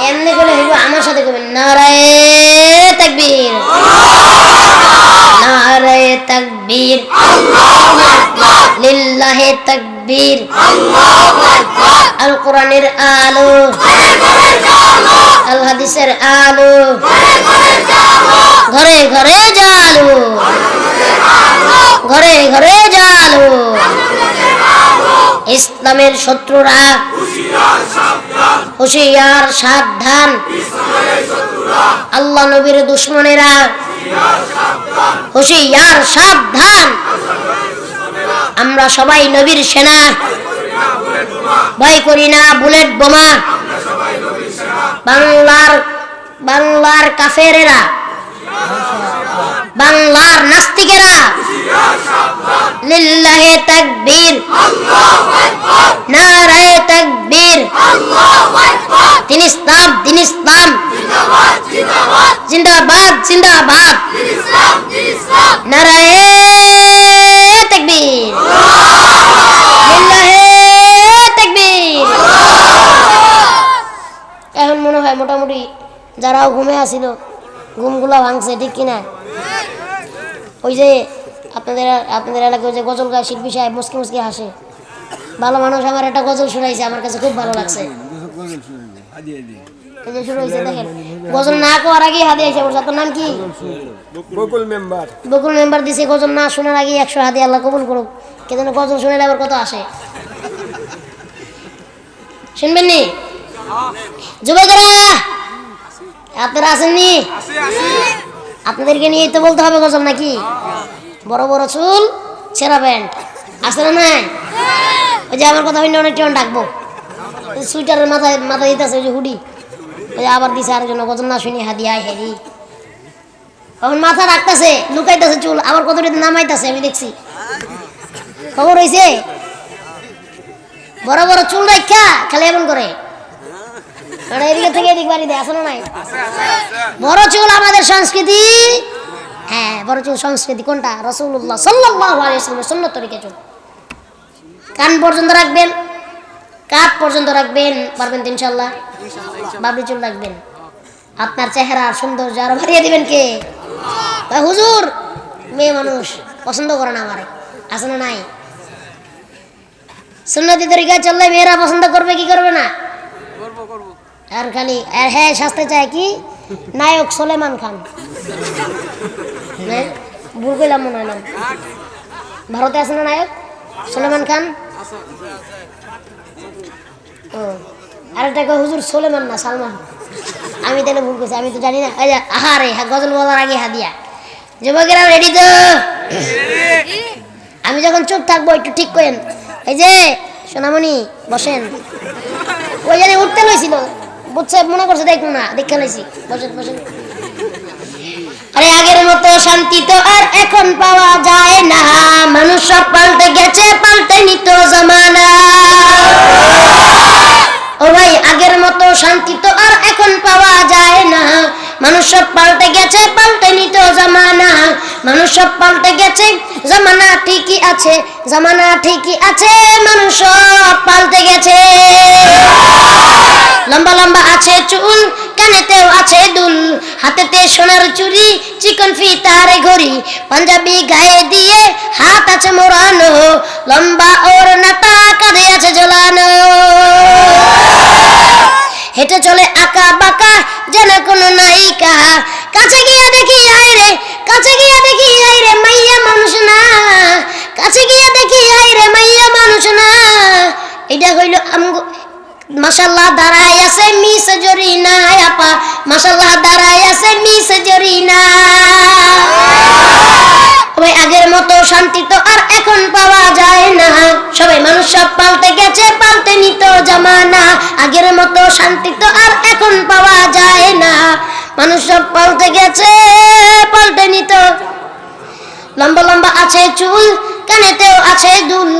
এমনি বলে হইব, আমার সাথে কবেন নারায়ে তাকবীর, নারায়ে তাকবীর, লিল্লাহে তাকবীর। আল কোরআনের আলো, আল হাদিসের আলো, ঘরে ঘরে জালো, ঘরে ঘরে জালো। ইসলামের শত্রুরা হুঁশিয়ার সাবধান, আল্লাহ নবীর দুশমনেরা হুঁশিয়ার সাবধান। আমরা সবাই নবীর সেনা, ভয় করি না বুলেট বোমা। বাংলার কাফেরেরা, বাংলার নাস্তিকেরা লিল্লাহে তাকবীর, নারায়ে তাকবীর। দিন ইসলাম, দিন ইসলাম, জিন্দাবাদ জিন্দাবাদ, নারায়ে তাকবীর, লিল্লাহে তাকবীর। এখন মনে হয় মোটামুটি যারাও ঘুমে আসিল ঘুমগুলা ভাঙছে, ঠিক কিনা? ওই যে আপনাদের এলাকায় যে গজল গায় শিল্পী সাহেব মুসকি মুসকি হাসে, ভালো মানুষ, আমার একটা গজল শোনাইছে, আমার কাছে খুব ভালো লাগছে। এই যে শুরু হয়েছে দেখেন, গজল না করার আগে হাদিয়া এসে পড়ছে। তোর নাম কি? বকুল মেম্বার। বকুল মেম্বার দিছে গজল না শোনার আগে 100 হাদিয়া, আল্লাহ কবুল করুক। কে যেন গজল শুনেলে আবার কত আসে, শুনবেন নি? যুবকেরা আপনারা আসেননি? আপনাদেরকে নিয়েই তো বলতে হবে গজল নাকি? বড় বড় চুল, ছেঁড়া প্যান্ট, আসে না? নাই? ওই যে আমার কথা অনেক টিউন ডাকবো, সুইটারের মাথায় দিতেছে, ওই যে হুডি, ওই যে আবার দিছে আরেকজন গজল না শুনি হাদিয়া হেরি। এখন মাথা রাখতেছে, লুকাইতেছে চুল, আবার কতটা নামাইতেছে, আমি দেখছি। খবর হয়েছে? বড় বড় চুল রাখা খালি এমন করে, এদিকে থেকে এদিক বাড়ি দেয়, আসে না? নাই? বড় চুল আমাদের সংস্কৃতি। হ্যাঁ, বড় চুল সংস্কৃতি। কোনটা? রাসূলুল্লাহ সাল্লাল্লাহু আলাইহি ওয়াসাল্লামের সুন্নাত তরিকা চুল। কান পর্যন্ত রাখবেন, কাঁধ পর্যন্ত রাখবেন, পারবেন তো ইনশাআল্লাহ? বাবরি চুল রাখবেন। আপনার চেহারা সৌন্দর্য আরো বাড়িয়ে দিবেন কে? ভাই হুজুর, মেয়ে মানুষ পছন্দ করে না আমারে, আছে না? নাই? সুন্নতি তরিকায় চললে মেয়েরা পছন্দ করবে কি করবে না? আর খালি হ্যাঁ শাস্তে চায় কি নায়ক সুলেমান খান, ভুল কইলাম মনে হয় নাম, ভারতে আছে না নায়ক সুলেমান খান? ও আরেকটা কয় হুজুর সুলেমান না সালমান, আমি তাহলে ভুল করছি, আমি তো জানি না। আহারে গজল বলার আগে হাদিয়া। যুবকেরা রেডি তো? আমি যখন চুপ থাকবো একটু ঠিক করেন। এই যে সোনামণি বসেন, ওই জানি উঠতে লইছিল, বুঝছে, মনে করছে দেখুন না, দেখে লইছি। বসেন বসেন। আরে আগের মতো শান্তি তো আর এখন পাওয়া যায় না, মানুষ সব পাল্টে গেছে, পাল্টে নিত জামানা। ও ভাই আগের মতো শান্তি তো আর এখন পাওয়া যায় না, মানুষ সব পাল্টে গেছে, পাল্টে নিত জামানা। মানুষ সব পাল্টে গেছে, জামানা ঠিকই আছে, জামানা ঠিকই আছে, মানুষ সব পাল্টে গেছে। লম্বা লম্বা আছে চুল, কানেতেও আছে দুল, হাতেতে সোনার চুড়ি, চিকন ফিতারে ঘড়ি, পাঞ্জাবি গায়ে দিয়ে হাত আছে মোড়ানো, লম্বা ওড়নাটা কাঁধে আছে ঝোলানো। হেঁটে চলে আঁকা বাঁকা যেন কোনো নায়িকা, কাছে গিয়ে দেখি আইরে, কাছে গিয়ে দেখি আইরে মাইয়া মানুষ না, কাছে গিয়ে দেখি আইরে মাইয়া মানুষ না। এটা হইল আমগো মাশাআল্লাহ দাঁড়ায় আছে মিস জরিনা আপা, মাশাআল্লাহ দাঁড়ায় আছে মিস জরিনা। ওই আগের মতো শান্তি তো আর এখন পাওয়া যায় না, সবাই মানুষ সব পাল্টে গেছে, পাল্টে নিত জামানা। আগের মতো শান্তি তো আর এখন পাওয়া যায় না, মানুষ সব পাল্টে গেছে, পাল্টে নিত। লম্বা লম্বা আছে চুল, কানেতেও আছে দুল,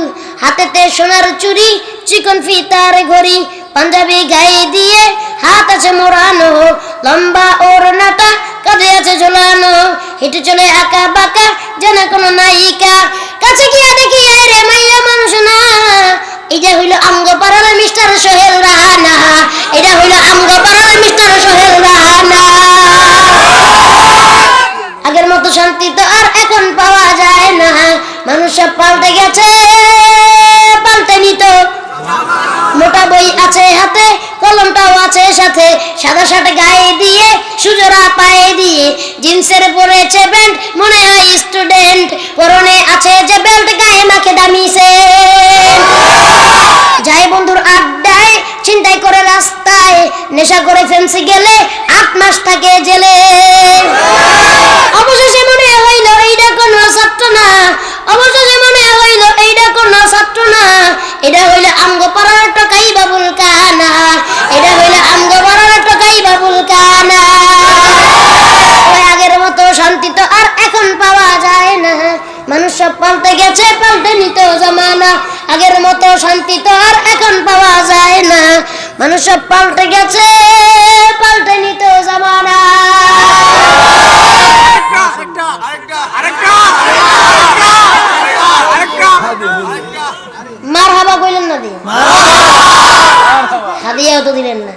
হাতেতে সোনার চুড়ি, চিকন ফিতার ঘড়ি, পাঞ্জাবি গায়ে দিয়ে হাত আছে মোড়ানো, লম্বা ওড়নাটা কাঁধে আছে ঝোলানো। হেঁটে চলে আঁকা বাঁকা যেন কোনো নায়িকা, কাছে গিয়ে দেখি আরে মাইয়া মানুষ না। এটা হইল আমগো পাড়ার মিস্টার সোহেল রানা, এটা হইল আমগো পাড়ার মিস্টার মানুষ সব পাল্টে গেছে, পাল্টে নিত। মোটা বই আছে হাতে, কলমটাও আছে সাথে, সাদা শার্ট গায়ে দিয়ে, সুজোড়া পায়ে দিয়ে, জিন্সের পরেছে প্যান্ট, মনে হয় স্টুডেন্ট। পরনে আছে যে বেল্ট, গায়ে মাখে দামি সেন্ট। যায় বন্ধুর আড্ডায়, চিন্তাই করে রাস্তায়, নেশা করে ফেন্সি গেলে 8 মাস থাকে জেলে। অবশেষে মনে হইল এইটা কোনো ছাত্র না, অবশেষে মনে হইল এইটা কোনো ছাত্র না, এটা হইল আমগো পাড়ার টকাই বাবুল কানা, এটা হইল আমগো পাড়ার টকাই বাবুল কানা। ওই আগের মতো শান্তি তো আর এখন পাওয়া যায় না, মানুষ সব পাল্টে গেছে, পাল্টে নিত জামানা। আগের মতো শান্তি তো আর এখন পাওয়া যায় না, মানুষ সব পাল্টে গেছে, পাল্টে নিত জামানা। মার হাবা কইলেন না দি, হাদিয়াও তো দিলেন না।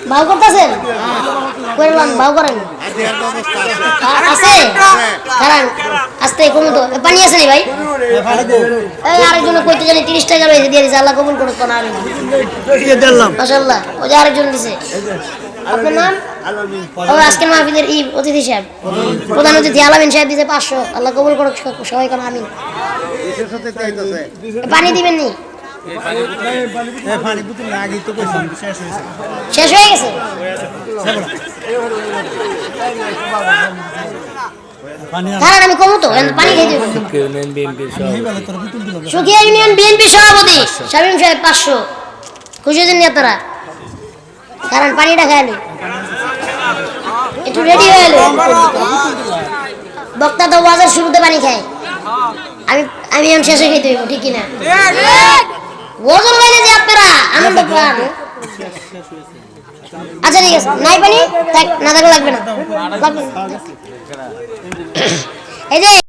ভাও করতেছেন, করলাম ভাও করেন আছে, কারণ আস্তে কমু তো। পানি আছে নি ভাই? এই আরেকজন কইতে জানি 30 টাকা রয়েছে, দিয়ে দিছে। আল্লাহ কবুল করুক। কোন আমি মাশাআল্লাহ। ওই যে আরেকজন দিছে। আপনার নাম? ও আজকের মাহফিলের অতিথি সাহেব, প্রধান অতিথি আলামিন সাহেব দিছে 500। আল্লাহ কবুল করুক সবাই। কোন আমিন। পানি দিবেন নি? শেষ হয়ে গেছে। কারণ আমি কমু তো, পানি খেয়ে দেব। সুখিয়া ইউনিয়ন বিএনপি সভাপতি শামীম সাহেব 500। খুশি হয়েছেন নি আপনারা? কারণ পানিটা খাইলি একটু রেডি হয়ে এলো। বক্তা তো ওয়াজের শুরুতে পানি খায়, আমি এখন শেষে খেতে হইব, ঠিক কিনা? ওজন গাইলে যে আপনারা আনন্দ পান। আচ্ছা ঠিক আছে, নাই পানি থাক, না থাকলে লাগবে না। এই যে